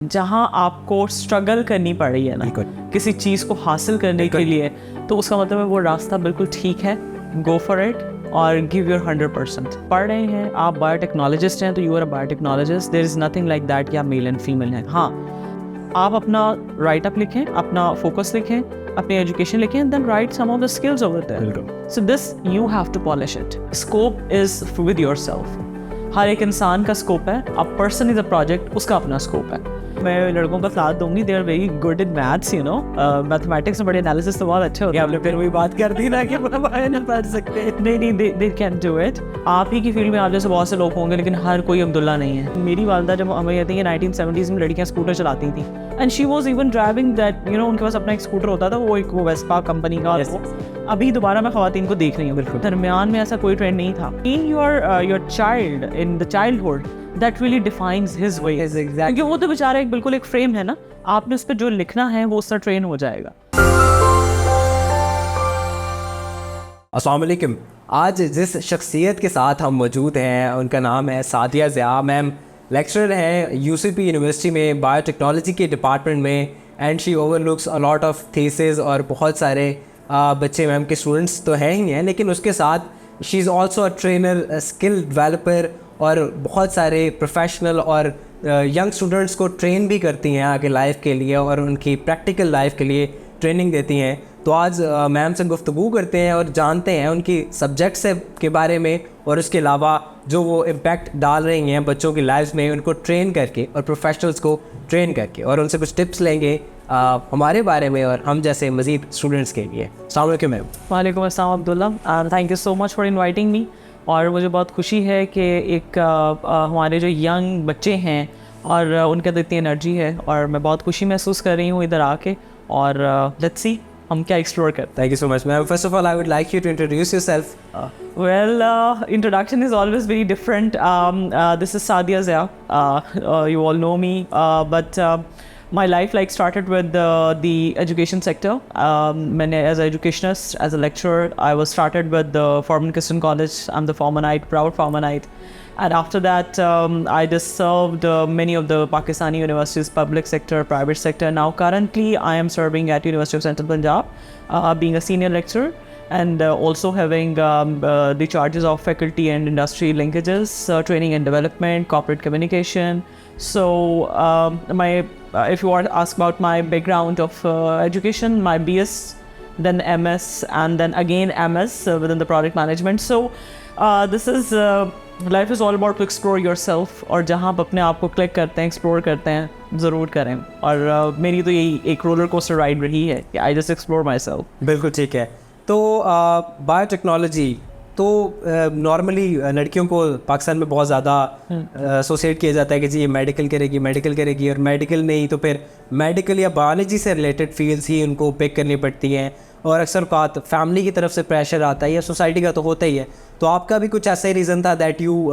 जहाँ आपको स्ट्रगल करनी पड़ रही है ना किसी चीज़ को हासिल करने के लिए, तो उसका मतलब है वो रास्ता बिल्कुल ठीक है, गो फॉर इट और गिव योर 100%। पढ़ रहे हैं आप, बायोटेक्नोलॉजिस्ट हैं तो you are a biotechnologist, there is nothing like that कि आप मेल एंड फीमेल हैं। हाँ, आप अपना राइट अप लिखें, अपना फोकस लिखें, अपनी एजुकेशन लिखें, and then write some of the skills over there. So this you have to polish it. Scope is with yourself. हर एक इंसान का स्कोप है, a person is a project, उसका अपना स्कोप है। मैं लड़कों का साथ दूंगी, they are very good in maths, you know, mathematics में बड़े एनालिसिस तो बहुत अच्छे होते हैं। आपने फिर वही बात कर दी ना कि नहीं पढ़ सकते। नहीं, दे कैन डू इट। आप ही की फील्ड में आप जैसे बहुत से लोग होंगे, लेकिन हर कोई अब्दुल्ला नहीं है। मेरी वालदा जब हमें कहती है 1970s में लड़कियां स्कूटर चलाती थी, and she was even driving that, you know, उनके पास अपना एक स्कूटर होता था, वो वेस्पा कंपनी का। अभी दोबारा मैं ख़वातीन को देख रही हूँ। बिल्कुल दरमियान में ऐसा कोई ट्रेंड नहीं था। In your child in the childhood that really defines his way. Exactly. क्योंकि वो तो बेचारा बिल्कुल एक फ्रेम है ना, आपने उस पर जो लिखना है वो उससे ट्रेन हो जाएगा। अस्सलाम वालेकुम। आज जिस शख्सियत के साथ हम मौजूद हैं उनका नाम है सादिया ज़िया मैम। लेक्चरर हैं यूसीपी यूनिवर्सिटी में बायोटेक्नोलॉजी के डिपार्टमेंट में, and she overlooks a lot of thesis और बहुत सारे बच्चे मैम के स्टूडेंट्स तो हैं ही हैं, लेकिन उसके साथ she is also a trainer, skill developer, और बहुत सारे प्रोफेशनल और यंग स्टूडेंट्स को ट्रेन भी करती हैं आगे लाइफ के लिए और उनकी प्रैक्टिकल लाइफ के लिए ट्रेनिंग देती हैं। तो आज मैम से गुफ्तगू करते हैं और जानते हैं उनकी सब्जेक्ट्स के बारे में, और उसके अलावा जो वो इम्पैक्ट डाल रही हैं बच्चों की लाइफ में उनको ट्रेन करके और प्रोफेशनल्स को ट्रेन करके, और उनसे कुछ टिप्स लेंगे हमारे बारे में और हम जैसे मज़ीद स्टूडेंट्स के लिए। अस्सलाम वालेकुम मैम। वालेकुम अस्सलाम Abdullah, thank you so much for inviting me. और मुझे बहुत खुशी है कि एक हमारे जो यंग बच्चे हैं और उनके अंदर इतनी एनर्जी है, और मैं बहुत खुशी महसूस कर रही हूँ इधर आके, और लेट्स सी हम क्या एक्सप्लोर करते हैं। Thank you so much ma'am. First of all I would like you to introduce yourself. Well, introduction is always very different. This is Sadia Zia. You all know me, but my life started with the education sector. As an educationist, as a lecturer, I was started with the Foreman Christian College. I'm the Foremanite, proud Foremanite. And after that, I just served many of the Pakistani universities, public sector, private sector. Now currently, I am serving at University of Central Punjab, being a senior lecturer, and also having the charges of faculty and industry linkages, training and development, corporate communication. So if you want to ask about my background of education, my BS, then MS, and then again MS within the product management. So this is life is all about to explore yourself, और जहाँ आप अपने आप को click करते हैं, explore करते हैं, ज़रूर करें। और मेरी तो यही एक रोलर कोस्टर राइड रही है कि I just explore my self. बिल्कुल ठीक है। तो बायोटेक्नोलॉजी तो नॉर्मली लड़कियों को पाकिस्तान में बहुत ज़्यादा एसोसिएट किया जाता है कि जी ये मेडिकल करेगी, और मेडिकल नहीं तो फिर मेडिकल या बायोलॉजी से रिलेटेड फील्ड्स ही उनको पिक करनी पड़ती हैं, और अक्सर बात फैमिली की तरफ से प्रेशर आता है या सोसाइटी का तो होता ही है। तो आपका भी कुछ ऐसा ही रीज़न था that you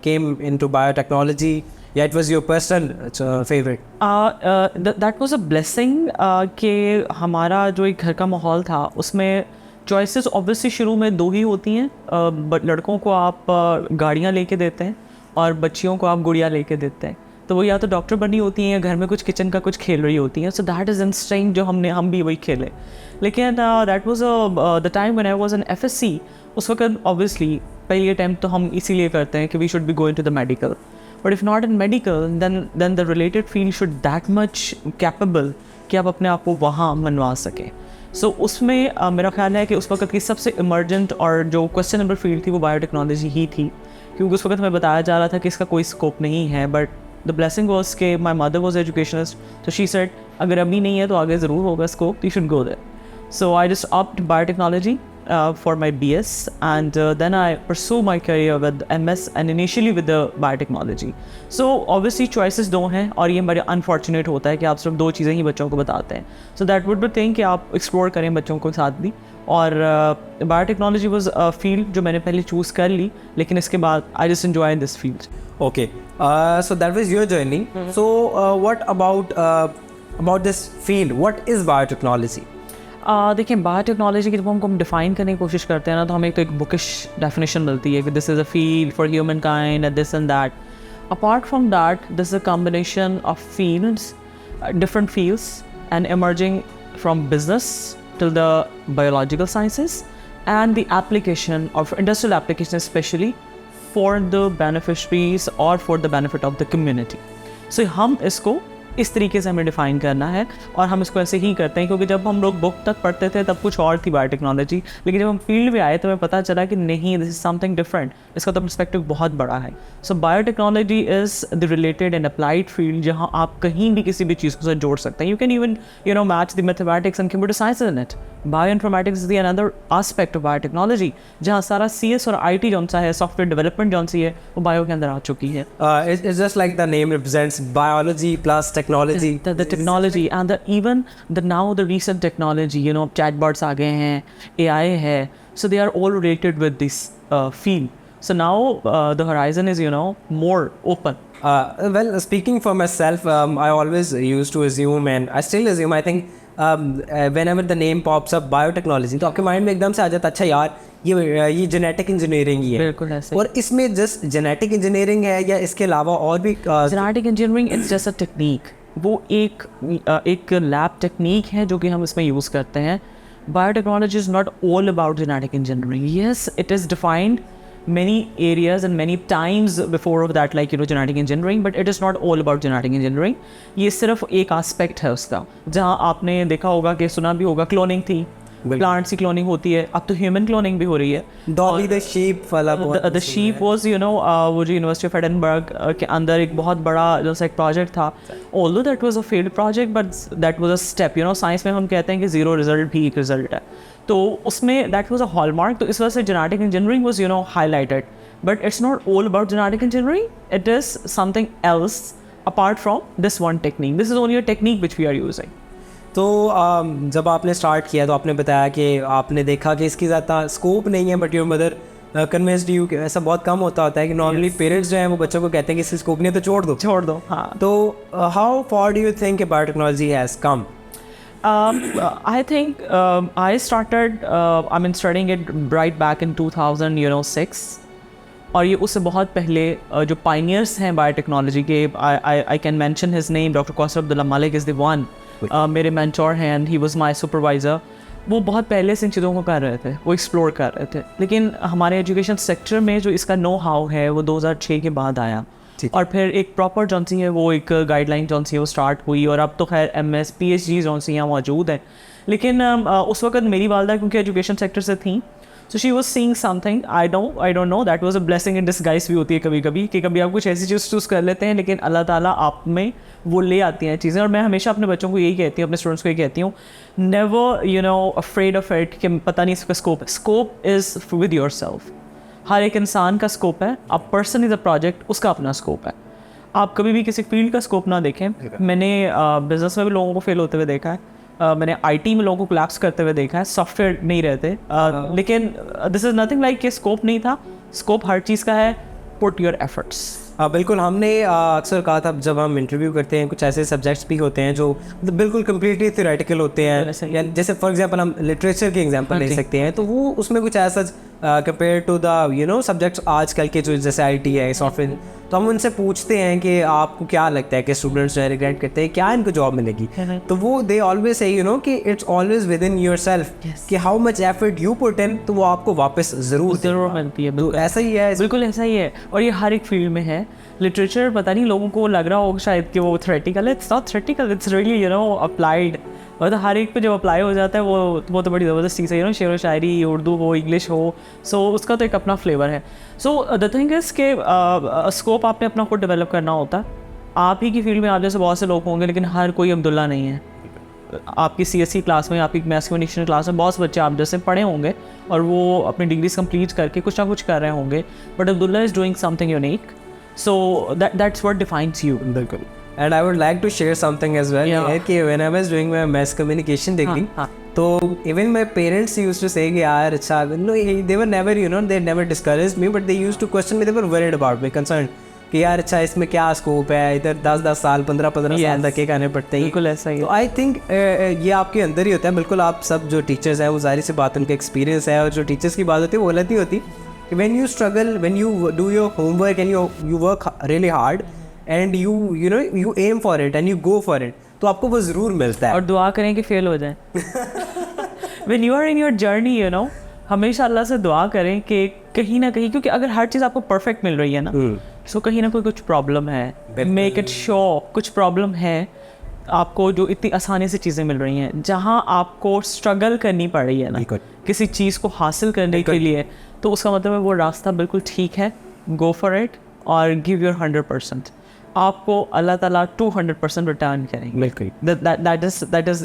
came into biotechnology, या it was your personal favourite? That was a blessing कि हमारा जो एक घर का माहौल था उसमें चॉइसेस ऑब्वियसली शुरू में दो ही होती हैं। बट लड़कों को आप गाड़ियाँ लेके देते हैं और बच्चियों को आप गुड़िया लेके देते हैं, तो वो या तो डॉक्टर बनी होती हैं या घर में कुछ किचन का कुछ खेल रही होती हैं। सो दैट इज़ इंस्टिंक्ट जो हम भी वही खेले। लेकिन that was the time when I was in FSC। उस वक्त ऑब्वियसली पहली अटैम्प्ट तो हम इसीलिए करते हैं कि we should be going to the medical, but if not in medical then the related field should that much capable कि आप अपने आप को वहाँ मनवा सकें। सो उसमें मेरा ख्याल है कि उस वक्त की सबसे इमर्जेंट और जो क्वेश्चनेबल फील्ड थी वो बायोटेक्नोलॉजी ही थी, क्योंकि उस वक्त हमें बताया जा रहा था कि इसका कोई स्कोप नहीं है। बट द ब्लेसिंग वॉज के माई मदर वॉज एजुकेशनिस्ट, तो शी सेड अगर अभी नहीं है तो आगे ज़रूर होगा scope, you should go there. So I just opted biotechnology for my BS, and then I pursue my career with MS and initially with the biotechnology. So obviously choices दो हैं, और ये बड़े unfortunate होता है कि आप सिर्फ दो चीज़ें ही बच्चों को बताते हैं। So that would be thing कि आप explore करें बच्चों को साथ भी, और biotechnology was a field जो मैंने पहले choose कर ली, लेकिन इसके बाद I just enjoyed this field. Okay, so that was your journey. So what about this field? What is biotechnology? देखिए, बायोटेक्नोलॉजी की जब हम डिफ़ाइन करने की कोशिश करते हैं ना, तो हमें एक बुकिश डेफिनेशन मिलती है कि this is a field for human kind, this and that. apart from that, this is a combination of fields, different fields, and emerging from business till the biological sciences, and the application of industrial application, especially for the beneficiaries or for the benefit of the community. So हम इसको इस तरीके से हमें define करना है, और हम इसको ऐसे ही करते हैं क्योंकि जब हम लोग बुक तक पढ़ते थे तब कुछ और थी बायोटेक्नोलॉजी, लेकिन जब हम फील्ड में आए तो हमें पता चला कि नहीं, दिस इज समथिंग डिफरेंट, इसका तो पर्सपेक्टिव बहुत बड़ा है. So biotechnology is the related and applied field जहाँ आप कहीं भी किसी भी चीज़ को साथ जोड़ सकते हैं. You can even match the mathematics and computer science in it. Bioinformatics is the another aspect of biotechnology जहाँ सारा CS और IT जौन सा है, सॉफ्टवेयर डेवलपमेंट जौन सी है, वो बायो के अंदर आ चुकी है. It's just like the name represents biology plus technology. The technology and now the recent technology, chatbots आ गए हैं, AI है, so they are all related with this field. So now the horizon is more open. Well, speaking for myself, I always used to assume, and I still assume, I think whenever the name pops up biotechnology, तो आपके mind में एकदम से आ जाता है, अच्छा यार ये जेनेटिक इंजीनियरिंग ही है. बिल्कुल ऐसे. और इसमें जस्ट जेनेटिक इंजीनियरिंग है या इसके अलावा और भी? Genetic engineering it's just a technique. वो एक लैब टेक्निक है जो कि हम इसमें यूज़ करते हैं. Biotechnology is not all about genetic engineering. Yes, it is defined many areas and many times before of that, like genetic engineering, but it is not all about genetic engineering. ये सिर्फ एक aspect है उसका. जहाँ आपने देखा होगा कि सुना भी होगा, क्लोनिंग थी, प्लांट्स की क्लोनिंग होती है, अब तो ह्यूमन क्लोनिंग भी हो रही है. डॉली द शीप वाला, द शीप वाज वो जो यूनिवर्सिटी ऑफ एडिनबर्ग के अंदर एक बहुत बड़ा जो सा एक प्रोजेक्ट था. Although that was a failed project, but that was a step. Science में हम कहते हैं कि ज़ीरो रिजल्ट भी एक रिजल्ट है, तो उसमें दैट वाज अ हॉलमार्क. तो इस वजह से genetic engineering was highlighted, but it's not all about genetic engineering. It is something else apart from this one technique. This is only a technique which we are using. तो जब आपने start किया तो आपने बताया कि आपने देखा कि इसकी ज़्यादा स्कोप नहीं है, but your mother convinced you कि ऐसा बहुत कम होता है कि नॉर्मली पेरेंट्स जो हैं वो बच्चों को कहते हैं कि इसकी स्कोप नहीं है तो छोड़ दो. हाँ. तो how far do you think biotechnology has come? I think I started studying it right back in 2006. और ये उससे बहुत पहले जो पाइनियर्स हैं बायोटेक्नोलॉजी के, I can mention his name, doctor Kausar Abdullah Malik is the one. मेरे मेंटोर हैं and he was my supervisor. वो बहुत पहले से इन चीज़ों को कर रहे थे, वो एक्सप्लोर कर रहे थे. लेकिन हमारे एजुकेशन सेक्टर में जो इसका नो हाउ है वो 2006 के बाद आया, और फिर एक प्रॉपर जौन सी है वो एक गाइडलाइन जौन सी है वो स्टार्ट हुई, और अब तो खैर MS PhD जौन सी यहाँ मौजूद है. लेकिन उस वक्त मेरी वालदा क्योंकि एजुकेशन सेक्टर से थी, so she was seeing something. I don't know, that was a blessing in disguise भी होती है कभी कभी, कि कभी आप कुछ ऐसी चीज़ चूज़ कर लेते हैं लेकिन अल्लाह ताला आप में वो ले आती हैं चीज़ें. और मैं हमेशा अपने बच्चों को यही कहती हूँ, अपने स्टूडेंट्स को यही कहती हूँ, नेवर अफ्रेड ऑफ इट कि पता नहीं इसका स्कोप है. Scope is with yourself. हर एक इंसान का स्कोप है. अब पर्सन इज़ अ प्रोजेक्ट, उसका अपना स्कोप है. आप कभी भी किसी फील्ड का स्कोप ना देखें. मैंने बिजनेस में भी लोगों को फेल होते हुए देखा है, मैंने IT में लोगों को कोलैप्स करते हुए देखा है, सॉफ्टवेयर नहीं रहते. लेकिन दिस इज़ नथिंग लाइक कि स्कोप नहीं था. स्कोप हर चीज़ का है. Put your efforts. बिल्कुल. हमने अक्सर कहा था जब हम इंटरव्यू करते हैं, कुछ ऐसे सब्जेक्ट्स भी होते हैं जो बिल्कुल कम्प्लीटली थ्योरेटिकल होते हैं, या जैसे फॉर एग्जांपल हम लिटरेचर के एग्जांपल ले सकते हैं, तो वो उसमें कुछ ऐसा कंपेयर टू द सब्जेक्ट्स आजकल के जो जैसे IT है, सॉफ्टवेयर, तो हम उनसे पूछते हैं कि आपको क्या लगता है कि स्टूडेंट्स जो है रिग्रेट करते हैं क्या इनको जॉब मिलेगी, तो वो दे ऑलवेज से कि it's always within yourself, कि how much effort you put in तो वो आपको वापस ज़रूर मिलती है. तो ऐसा ही है, बिल्कुल ऐसा ही है. और ये हर एक फील्ड में है. लिटरेचर पता नहीं लोगों को लग रहा होगा शायद कि वो थ्योरेटिकल है. It's not theoretical, it's really applied. और हर एक पे जब अप्लाई हो जाता है वो तो बड़ी ज़बरदस्त चीज़ है. शेर व शायरी, उर्दू हो, इंग्लिश हो, सो उसका तो एक अपना फ्लेवर है. सो द थिंग इज़ के स्कोप आपने अपना खुद डेवलप करना होता है. आप ही की फील्ड में आप जैसे बहुत से लोग होंगे, लेकिन हर कोई अब्दुल्ला नहीं है. आपकी CSE क्लास में, आपकी मैथ्स कम्युनिकेशन क्लास में बहुत से बच्चे आप जैसे पढ़े होंगे और वो अपनी डिग्रीज कंप्लीट करके कुछ ना कुछ कर रहे होंगे, but Abdullah is doing something unique. So that's what defines you. बिल्कुल. And I would like to share something as well. कि when I was doing my mass communication degree, तो even my parents used to say कि यार अच्छा, no, they were never they never discouraged me, but they used to question me. They were worried about me, concerned कि यार अच्छा इसमें क्या scope है, इधर 10-10 साल 15-15 साल तक के आने पड़ते हैं. बिल्कुल ऐसा ही. तो आई थिंक ये आपके अंदर ही होता है. बिल्कुल आप सब जो टीचर्स हैं वो जाहिर सी बात उनका एक्सपीरियंस है, और जो टीचर्स की बात होती है वो गलत ही होती. when you struggle, when you do your homework and you work really hard and you aim for it and you go for it, तो आपको वो ज़रूर मिलता है. और दुआ करें कि फेल हो जाए. When you are in your journey, हमेशा अल्लाह से दुआ करें कि कहीं ना कहीं, क्योंकि अगर हर चीज़ आपको परफेक्ट मिल रही है ना, सो कहीं ना कोई कुछ प्रॉब्लम है. मेक इट श्योर कुछ प्रॉब्लम है आपको, जो इतनी आसानी से चीज़ें मिल रही हैं. जहाँ आपको स्ट्रगल करनी पड़ रही है ना किसी चीज़ को हासिल करने के लिए, तो उसका मतलब है वो रास्ता बिल्कुल ठीक है. गो फॉर इट और गिव योर 100%. आपको अल्लाह ताला 200% रिटर्न करेंगे. बिल्कुल. That is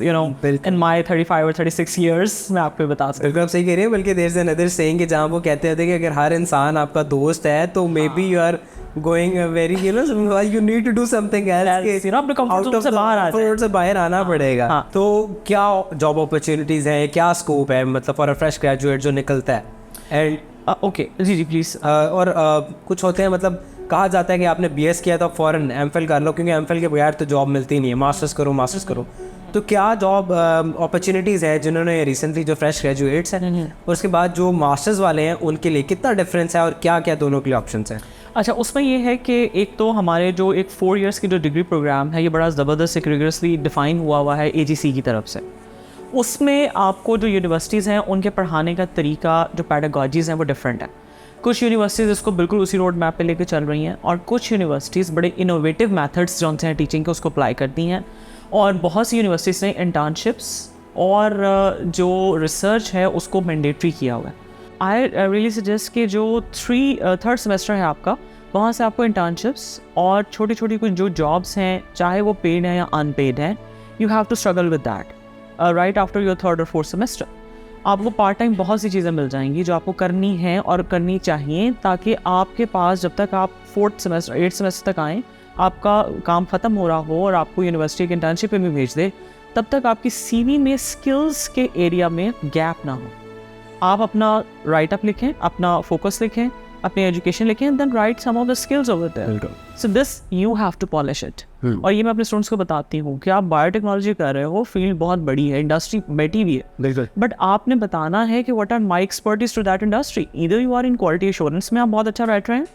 in my 35 or 36 years मैं आपको बता सकता हूँ. बिल्कुल आप सही कह रहे हैं. बल्कि देयर इज अनदर सेइंग कि जहाँ वो कहते हैं कि अगर हर इंसान आपका दोस्त है तो maybe you are going very you need to do something else. अपने कंफर्ट जोन से बाहर आ जाए. से बाहर आना पड़ेगा. तो क्या जॉब अपॉर्चुनिटीज़ हैं, क्या स्कोप है मतलब फॉर अ फ्रेश ग्रेजुएट जो निकलता है? And okay ji please. और कुछ होते हैं मतलब कहा जाता है कि आपने बीएस किया तो फ़ौरन एमफिल कर लो, क्योंकि एमफिल के बगैर तो जॉब मिलती नहीं है. मास्टर्स करो. तो क्या जॉब अपॉर्चुनिटीज़ है जिन्होंने रिसेंटली जो फ्रेश ग्रेजुएट्स हैं और उसके बाद जो मास्टर्स वाले हैं उनके लिए कितना डिफरेंस है और क्या क्या दोनों के लिए ऑप्शंस हैं? अच्छा, उसमें ये है कि एक तो हमारे जो एक 4 years की जो डिग्री प्रोग्राम है, ये बड़ा ज़बरदस्त एक रिगरसली डिफ़ाइन हुआ है AGC की तरफ से. उसमें आपको जो यूनिवर्सिटीज़ हैं उनके पढ़ाने का तरीका, जो पैडागॉजीज़ हैं वो डिफरेंट है. कुछ यूनिवर्सिटीज़ इसको बिल्कुल उसी रोड मैप पे लेके चल रही हैं और कुछ यूनिवर्सिटीज़ बड़े इनोवेटिव मेथड्स जो हैं टीचिंग के उसको अप्लाई करती हैं. और बहुत सी यूनिवर्सिटीज़ ने इंटर्नशिप्स और जो रिसर्च है उसको मैंडेटरी किया हुआ है. आई रियली सजेस्ट कि जो थर्ड सेमेस्टर है आपका, वहाँ से आपको इंटर्नशिप्स और छोटी छोटी कुछ जो जॉब्स हैं, चाहे वो पेड हैं या अनपेड हैं, you have to struggle with that right after your 3rd और 4th सेमेस्टर. आपको पार्ट टाइम बहुत सी चीज़ें मिल जाएंगी जो आपको करनी है और करनी चाहिए, ताकि आपके पास जब तक आप 4th सेमेस्टर 8th सेमेस्टर तक आएँ, आपका काम ख़त्म हो रहा हो और आपको यूनिवर्सिटी के इंटर्नशिप में भी भेज दे, तब तक आपकी CV में स्किल्स के एरिया में गैप ना हो. आप अपना राइट अप लिखें, अपना फोकस लिखें, अपनी एजुकेशन लिखें, and then write some of the skills over there. So this you have to polish it. और ये मैं अपने स्टूडेंट्स को बताती हूँ कि आप बायोटेक्नोलॉजी कर रहे हो, फील्ड बहुत बड़ी है, इंडस्ट्री बैठी हुई है, बट आपने बताना है कि what are my expertise to that industry. Either you are in quality assurance में आप बहुत अच्छा बैठ रहे हैं,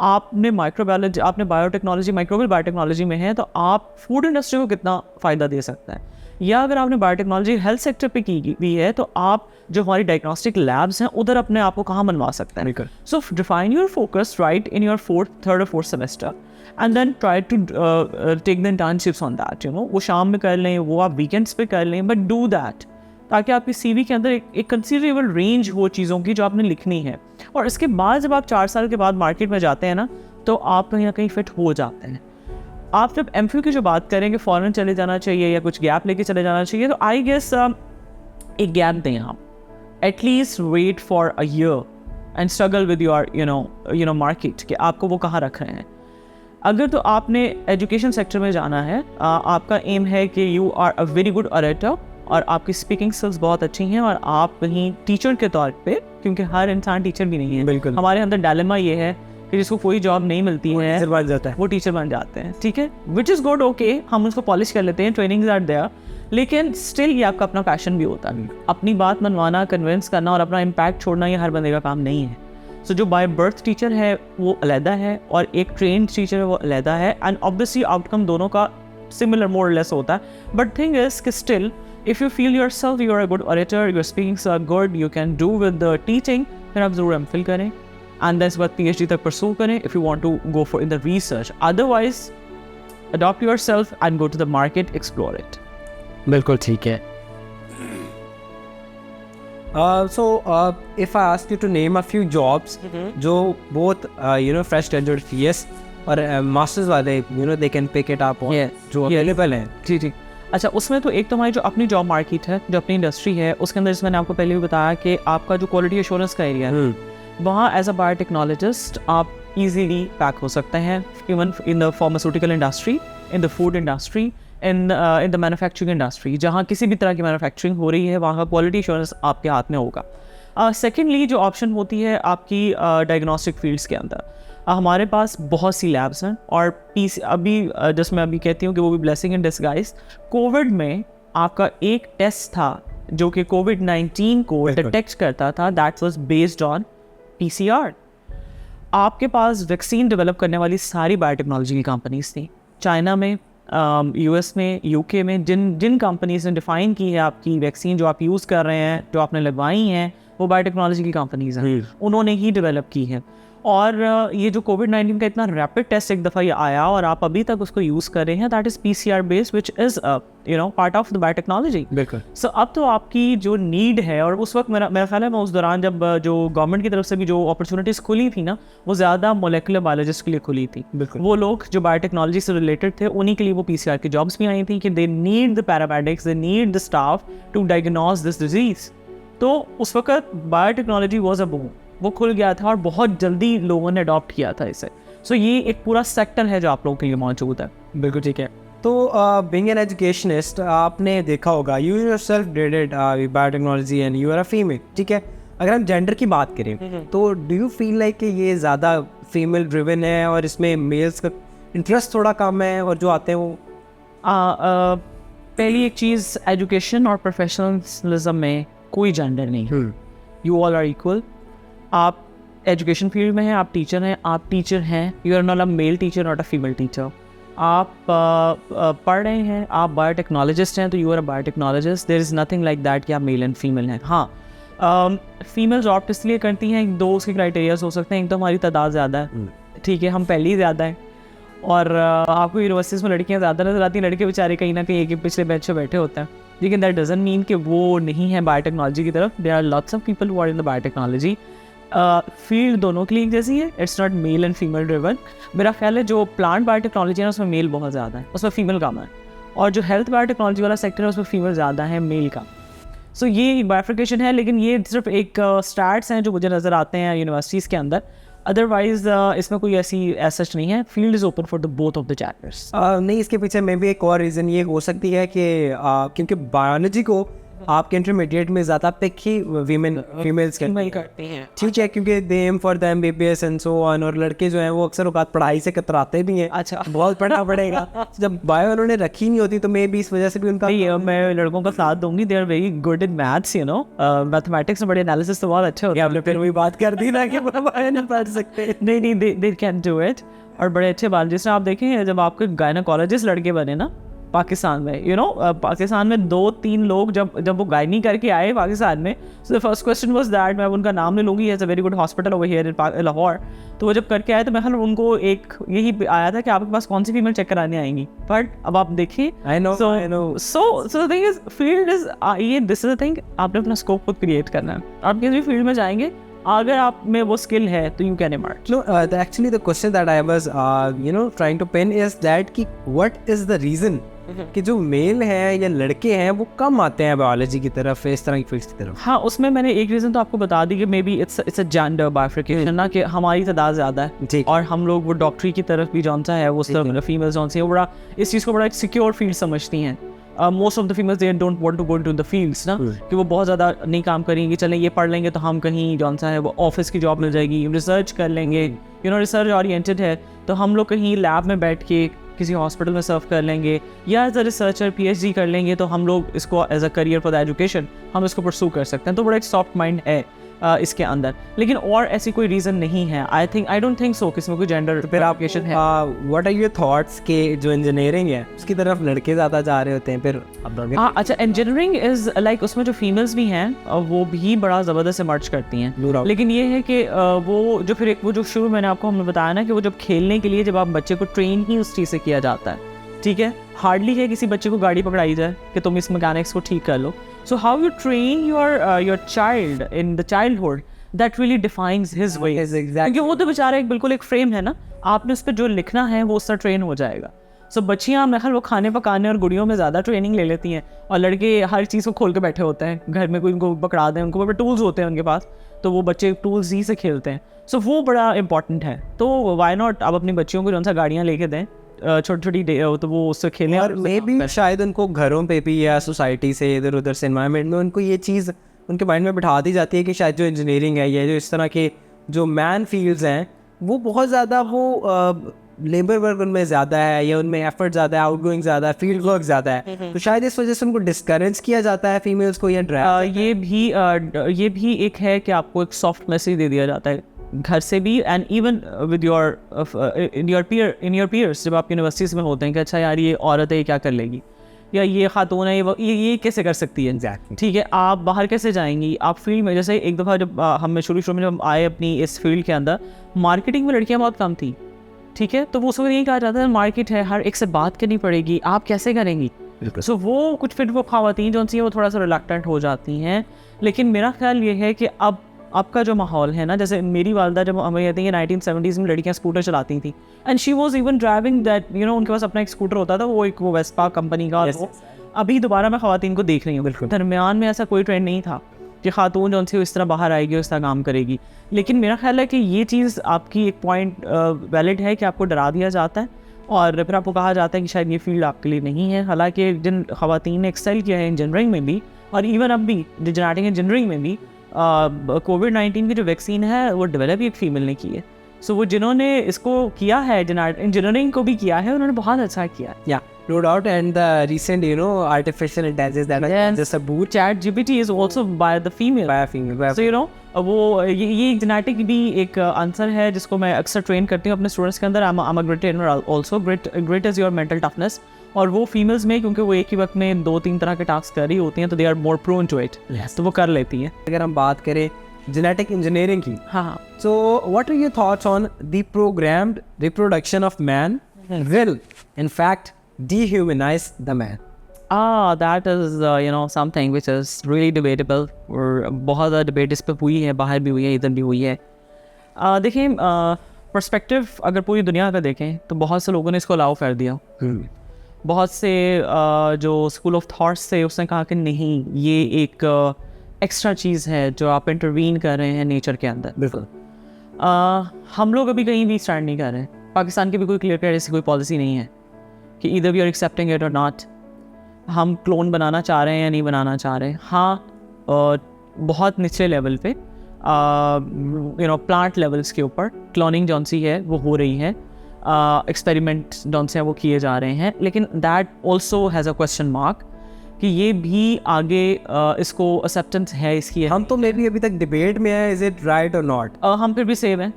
आपने माइक्रोबायोलॉजी, आपने बायोटेक्नोलॉजी, माइक्रोबियल बायोटेक्नोलॉजी में है, तो आप फूड इंडस्ट्री को कितना फ़ायदा दे सकता है. या अगर आपने बायोटेक्नोलॉजी हेल्थ सेक्टर पे की हुई है, तो आप जो हमारी डायग्नोस्टिक लैब्स हैं उधर अपने आप को कहाँ मनवा सकते हैं. So define your focus right in your 3rd और 4th semester and then try to take the internships on that. वो शाम में कर लें, वो आप वीकेंड्स पे कर लें, बट डू दैट, ताकि आपकी CV के अंदर एक कंसिडरेबल रेंज हो चीज़ों की जो आपने लिखनी है. और इसके बाद जब आप 4 साल के बाद मार्केट में जाते हैं ना, तो आप कहीं ना कहीं फिट हो जाते हैं. आप जब MPhil की जो बात करें कि फ़ॉरेन चले जाना चाहिए या कुछ गैप लेके चले जाना चाहिए, तो आई गेस एक गैप दें आप. At least wait for a year and struggle with your market कि आपको वो कहाँ रख रहे हैं. अगर तो आपने एजुकेशन सेक्टर में जाना है, आपका एम है कि you are a very good orator और आपकी स्पीकिंग स्किल्स बहुत अच्छी हैं और आप कहीं टीचर के तौर पे, क्योंकि हर इंसान टीचर भी नहीं है, बिल्कुल हमारे अंदर डायलेमा ये है कि जिसको कोई जॉब नहीं मिलती है वो टीचर बन जाते हैं. ठीक है, विच इज़ गुड, ओके, हम उसको पॉलिश कर लेते हैं, ट्रेनिंग्स आर देयर, लेकिन स्टिल ये आपका अपना पैशन भी होता है. अपनी बात मनवाना, कन्विंस करना और अपना इम्पैक्ट छोड़ना, ये हर बंदे का काम नहीं है. सो जो बाय बर्थ टीचर है वो अलहदा है और एक ट्रेंड टीचर है वो अलहदा है, एंड ऑब्वियसली आउटकम दोनों का सिमिलर मोर लेस होता है. बट थिंग इज कि still if you feel yourself you are a good orator, your speakings are good, you can do with the teaching, फिर आप ज़रूर MPhil करें एंड देन इसके बाद PhD तक परसू करें if you want to go for in the research. Otherwise adopt yourself and go to the market, explore it. बिल्कुल ठीक है. So if I ask you to name a few jobs जो both fresh graduate yes और masters वाले they can pick it up on जो available हैं. जी. अच्छा, उसमें तो एक तो हमारी जो अपनी जॉब मार्केट है, जो अपनी इंडस्ट्री है, उसके अंदर जैसे मैंने आपको पहले भी बताया कि आपका जो क्वालिटी एश्योरेंस का एरिया है, वहाँ एज अ बायोटेक्नोलॉजिस्ट आप इजीली पैक हो सकते हैं, even in the pharmaceutical industry, in the food industry, in the manufacturing industry, जहाँ किसी भी तरह की मैन्युफैक्चरिंग हो रही है, वहाँ का क्वालिटी एश्योरेंस आपके हाथ में होगा. सेकेंडली जो ऑप्शन होती है आपकी डायग्नोस्टिक फील्ड्स के अंदर, हमारे पास बहुत सी लैब्स हैं और अभी जैसे मैं अभी कहती हूँ कि वो भी ब्लेसिंग इन डिस्गाइज. कोविड में आपका एक टेस्ट था जो कि COVID-19 को डिटेक्ट करता था, that was based on PCR। आपके पास वैक्सीन डेवलप करने वाली सारी बायोटेक्नोलॉजी की कंपनीज थी। चाइना में, US में, UK में जिन कंपनीज ने डिफ़ाइन की है आपकी वैक्सीन जो आप यूज़ कर रहे हैं, जो आपने लगवाई हैं, वो बायोटेक्नोलॉजी की कंपनीज हैं, उन्होंने ही डेवलप की है। और ये जो कोविड-19 का इतना रैपिड टेस्ट एक दफ़ा ये आया और आप अभी तक उसको यूज़ कर रहे हैं, that is PCR based which is part of the biotechnology. बिल्कुल। सो अब तो आपकी जो नीड है, और उस वक्त मेरा ख्याल है मैं उस दौरान जब जो गवर्नमेंट की तरफ से भी जो अपॉर्चुनिटीज़ खुली थी ना, वो ज़्यादा मोलेकुलर बायोलॉजिस्ट के लिए खुली थी। बिल्कुल। वो लोग जो बायोटेक्नोलॉजी से रिलेटेड थे, उन्हीं के लिए वो PCR की जॉब्स भी आई थी कि they need the paramedics, they need the staff to diagnose this disease. तो उस वक्त बायोटेक्नोलॉजी वॉज अ बूम, वो खुल गया था और बहुत जल्दी लोगों ने अडॉप्ट किया था इसे। सो ये एक पूरा सेक्टर है जो आप लोगों के लिए मौजूद है। बिल्कुल ठीक है। तो बीइंग एन एजुकेशनिस्ट, आपने देखा होगा, you yourself did biotechnology and you are a female, ठीक है। अगर हम जेंडर की बात करें तो डू यू फील लाइक कि ये ज़्यादा फीमेल ड्रिवन है और इसमें मेल्स का इंटरेस्ट थोड़ा कम है, और जो आते हैं वो पहली एक चीज़, एजुकेशन और प्रोफेशनलिज्म में कोई जेंडर नहीं, यू ऑल आर इक्वल। आप एजुकेशन फील्ड में हैं, आप टीचर हैं, आप टीचर हैं, you are not a male teacher, not a female teacher. आप पढ़ रहे हैं, आप बायोटेक्नोलॉजिस्ट हैं, तो you are a biotechnologist. There is nothing like that कि आप मेल एंड फीमेल हैं। हाँ, फीमेल्स ऑप्ट इसलिए करती हैं, दो उसके क्राइटेरियाज हो सकते हैं। एक तो हमारी तादाद ज़्यादा है, ठीक है, हम पहले ही ज़्यादा हैं, और आपको यूनिवर्सिटीज़ में लड़कियाँ ज़्यादा नजर आती हैं, लड़के बेचारे कहीं ना कहीं एक पिछले बेंच पे बैठे होते हैं। लेकिन दैट डजंट मीन कि वो नहीं है बायोटेक्नोलॉजी की तरफ। There are lots of people who are in the biotechnology. Field दोनों के लिए एक जैसी है, it's not male and female driven. मेरा ख्याल है जो प्लांट बायोटेक्नोलॉजी है उसमें मेल बहुत ज़्यादा है, उसमें फीमेल कम है, और जो हेल्थ बायोटेक्नोलॉजी वाला सेक्टर है उसमें फीमेल ज़्यादा है, मेल कम। सो ये एक बाइफिकेशन है, लेकिन ये सिर्फ एक स्टैट्स हैं जो मुझे नज़र आते हैं यूनिवर्सिटीज़ के अंदर। अदरवाइज इसमें कोई ऐसी सच नहीं है। Field is open for the both of the genders. नहीं, इसके पीछे में भी एक और रीज़न ये हो सकती है कि क्योंकि बायोलॉजी को आपके इंटरमीडिएट में ज़्यादा पिक ही फीमेल्स करते हैं, ठीक है, क्योंकि they aim for the MBBS and so on, और लड़के जो हैं वो अक्सर औकात पढ़ाई से कतराते भी हैं। अच्छा, बहुत पढ़ना पड़ेगा। जब बायो उन्होंने रखी नहीं होती तो मे भी इस वजह से भी उनका मैं लड़कों का साथ दूंगी। They are very good in maths, you know, mathematics में बड़े एनालिसिस तो बहुत अच्छे होते हैं। आपने फिर वही बात कर दी ना कि बायो नहीं पढ़ सकते। नहीं, दे कैन डू इट, और बड़े अच्छे बायोलॉजिस्ट हैं। आप देखें, जब आपके गायनोकोलॉजिस्ट लड़के बने ना पाकिस्तान में, यू नो, पाकिस्तान में 2-3 लोग जब वो गायनी करके आए पाकिस्तान में, so the first question was that, मैं उनका नाम नहीं लूँगी, it's a very good hospital over here in Lahore. तो वो जब करके आए तो मैं उनको एक यही आया था कि आपके पास कौन सी फीमेल चेक कराने आएंगी। बट अब आप देखिए, I know so the thing is, field is ये दिस इज द थिंग, आपने अपना स्कोप खुद क्रिएट करना है। आप किसी भी फील्ड में जाएंगे, अगर आप में वो स्किल है तो you can emerge. No, actually the question that I was trying to pin is that कि what is the reason कि जो मेल हैं या लड़के हैं वो कम आते हैं बायोलॉजी की तरफ, इस तरह की फील्ड्स की तरफ। हाँ, उसमें मैंने एक रीज़न तो आपको बता दी कि may be it's a gender बाइफिकेशन ना, कि हमारी तादाद ज़्यादा है और हम लोग वो डॉक्टरी की तरफ भी जौन सा है वो सब फीमेल्स जौन सी है, वो बड़ा इस चीज़ को बड़ा एक सिक्योर फील्ड समझती हैं। Most of the females they don't want to go into the fields ना, कि वो बहुत ज़्यादा नहीं काम करेंगी, चलें ये पढ़ लेंगे तो हम कहीं जौन सा है वो ऑफिस की जॉब मिल जाएगी, रिसर्च कर लेंगे, यू नो, रिसर्च ओरिएंटेड है तो हम लोग कहीं लैब में बैठ के किसी हॉस्पिटल में सर्व कर लेंगे, या एज अ रिसर्चर PhD कर लेंगे, तो हम लोग इसको as a career for the education हम इसको परसू कर सकते हैं। तो बड़ा एक सॉफ्ट माइंड है इसके अंदर, लेकिन और ऐसी कोई रीज़न नहीं है। आई डोंट थिंक सो किसी में कोई जेंडर वेरिएशन है। व्हाट आर योर थॉट्स के जो इंजीनियरिंग है उसकी तरफ लड़के ज़्यादा जा रहे होते हैं फिर? हाँ, अच्छा, इंजीनियरिंग इज़ लाइक उसमें जो फीमेल्स भी हैं वो भी बड़ा ज़बरदस्त इमर्ज करती हैं, लेकिन ये है कि वो जो फिर एक वो जो शुरू मैंने आपको हमने बताया ना कि वो जब खेलने के लिए जब आप बच्चे को ट्रेन ही उस चीज़ से किया जाता है, ठीक है, हार्डली है किसी बच्चे को गाड़ी पकड़ाई जाए कि तुम इस मैकेनिक्स को ठीक कर लो। So how you train your child in the childhood, that really defines his way, क्योंकि वो तो बेचारा एक बिल्कुल एक फ्रेम है ना, आपने उस पर जो लिखना है वो उससे ट्रेन हो जाएगा। सो बच्चियाँ महल वो खाने पकाने और गुड़ियों में ज़्यादा ट्रेनिंग ले लेती हैं, और लड़के हर चीज़ को खोल के बैठे होते हैं घर में, कोई उनको पकड़ा दें, उनको टूल्स होते हैं उनके पास, तो वो बच्चे टूल्स ही से खेलते हैं। सो वो बड़ा इंपॉर्टेंट है। तो वाई नॉट आप अपनी बच्चियों को जौन सा गाड़ियाँ लेके दें छोटी-छोटी, तो वो उससे खेलें, और मे भी शायद उनको घरों पे भी या सोसाइटी से इधर उधर से एनवायरनमेंट में उनको ये चीज़ उनके माइंड में बिठा दी जाती है कि शायद जो इंजीनियरिंग है या जो इस तरह के जो मैन फील्ड्स हैं वो बहुत ज़्यादा वो लेबर वर्क उनमें ज़्यादा है, या उनमें एफर्ट ज़्यादा है, आउटगोइंग ज़्यादा है, फील्ड वर्क ज़्यादा है, तो शायद इस वजह से उनको डिस्करेज किया जाता है फीमेल्स को, या ड्राइव ये भी एक है कि आपको एक सॉफ्ट मैसेज दे दिया जाता है घर से भी and even with your in your peers, जब आप यूनिवर्सिटीज़ में होते हैं कि अच्छा यार ये औरत है, ये क्या कर लेगी, या ये खातून है, ये कैसे कर सकती है। Exactly. ठीक है, आप बाहर कैसे जाएंगी, आप फील्ड में, जैसे एक दफ़ा जब हम शुरू में जब आए अपनी इस फील्ड के अंदर, मार्केटिंग में लड़कियां बहुत कम थी। ठीक है, तो वो सब यही कहा जाता है मार्केट है, हर एक से बात करनी पड़ेगी, आप कैसे करेंगी। सो वो कुछ फिर वो ख़वातीन जो सी वो थोड़ा सा रिलक्टेंट हो जाती हैं। लेकिन मेरा ख्याल ये है कि अब आपका जो माहौल है ना, जैसे मेरी वालदा जब हमें कहती है 1970s में लड़कियां स्कूटर चलाती थी, and she was even driving that, you know, उनके पास अपना एक स्कूटर होता था, वो वेस्पा कंपनी का। Yes. वो अभी दोबारा मैं ख़वातीन को देख रही हूँ। बिल्कुल दरमियान में ऐसा कोई ट्रेंड नहीं था कि खातून जो सी इस तरह बाहर आएगी, इस तरह काम करेगी। लेकिन मेरा ख्याल है कि ये चीज़ आपकी एक पॉइंट वैलिड है कि आपको डरा दिया जाता है और फिर आपको कहा जाता है कि शायद ये फील्ड आपके लिए नहीं है। हालांकि जिन ख़वातीन ने एक्सेल किया है इंजीनियरिंग में भी, और इवन अब भी जेनेटिक इंजीनियरिंग में भी, कोविड-19 की जो वैक्सीन है वो डेवलप एक फ़ीमेल ने की है। सो वो जिन्होंने इसको किया है, इंजीनियरिंग को भी किया है, उन्होंने बहुत अच्छा किया है। Yeah, no doubt. And the recent, artificial intelligence that Yes. just a boot ChatGPT is also by the female. by a female. So वो ये जेनेटिक भी एक आंसर है जिसको मैं अक्सर ट्रेन करती हूँ अपने स्टूडेंट्स के अंदर। I'm a great trainer also. Great is your mental toughness. और वो फीमेल्स में, क्योंकि वो एक ही वक्त में 2-3 तरह के टास्क कर रही होती हैं, तो they are more prone to it. Yes. तो वो कर लेती हैं। अगर हम बात करें genetic engineering की, हाँ, so what are your thoughts on the programmed reproduction of man will in fact dehumanize the man? that is something which is really debatable, और बहुत ज़्यादा डिबेट इस पर हुई है, बाहर भी हुई है, इधर भी हुई है। देखिए, पर्सपेक्टिव अगर पूरी दुनिया पे देखें तो बहुत से लोगों ने इसको अलाउ कर दिया। बहुत से जो स्कूल ऑफ थॉट्स थे उसने कहा कि नहीं, ये एक एक्स्ट्रा चीज़ है जो आप इंटरवीन कर रहे हैं नेचर के अंदर। बिल्कुल। हम लोग अभी कहीं भी स्टैंड नहीं कर रहे हैं। पाकिस्तान की भी कोई क्लियर कट ऐसी कोई पॉलिसी नहीं है कि either we are accepting it और नॉट। हम क्लोन बनाना चाह रहे हैं या नहीं बनाना चाह रहे हैं। हाँ, बहुत निचले लेवल पे प्लांट लेवल्स के ऊपर क्लोनिंग जौन सी है वो हो रही है, एक्सपेरिमेंट जौन से हैं वो किए जा रहे हैं। लेकिन that also has a question mark कि ये भी आगे इसको एक्सेप्टेंस है इसकी। हम तो मे बी अभी तक डिबेट में है, इज इट राइट और नॉट। हम फिर भी सेव हैं।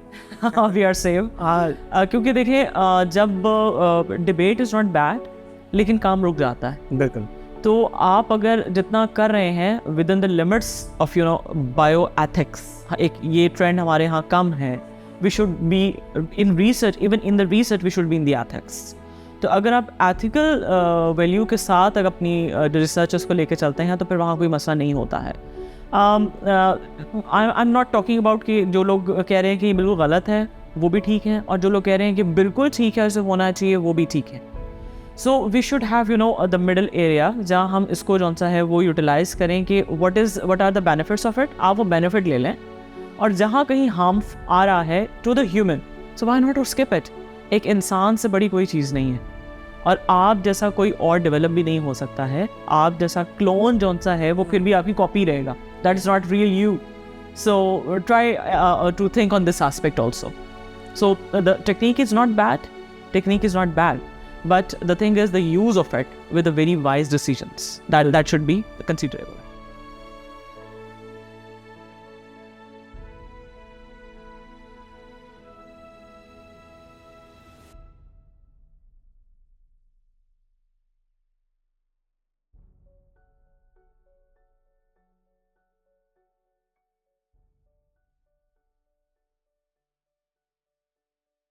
We are safe. क्योंकि देखिए, जब डिबेट इज़ नॉट बैड लेकिन काम रुक जाता है। बिल्कुल। तो आप अगर जितना कर रहे हैं within the limits of bioethics, एक ये ट्रेंड हमारे यहाँ कम है। We should be in research, even in the research we should be in the ethics. तो अगर आप एथिकल वैल्यू के साथ अगर अपनी रिसर्चेस को लेकर चलते हैं तो फिर वहाँ कोई मसला नहीं होता है। I am not talking about कि जो लोग कह रहे हैं कि बिल्कुल गलत है वो भी ठीक है, और जो लोग कह रहे हैं कि बिल्कुल ठीक है, ऐसे होना चाहिए, वो भी ठीक है। So we should have the middle area जहाँ हम इसको जौन सा है वो यूटिलाइज़ करें कि what are the benefits of it. आप वो बेनिफिट ले लें, और जहाँ कहीं हार्म आ रहा है to the human, so why not skip it. एक इंसान से बड़ी कोई चीज़ नहीं है, और आप जैसा कोई और डेवलप भी नहीं हो सकता है। आप जैसा क्लोन जौन सा है वो फिर भी आपकी कॉपी रहेगा। That is not real you. So try to think on this aspect also. So the technique is not bad, but the thing is the use of it with a very wise decisions that should be considerable.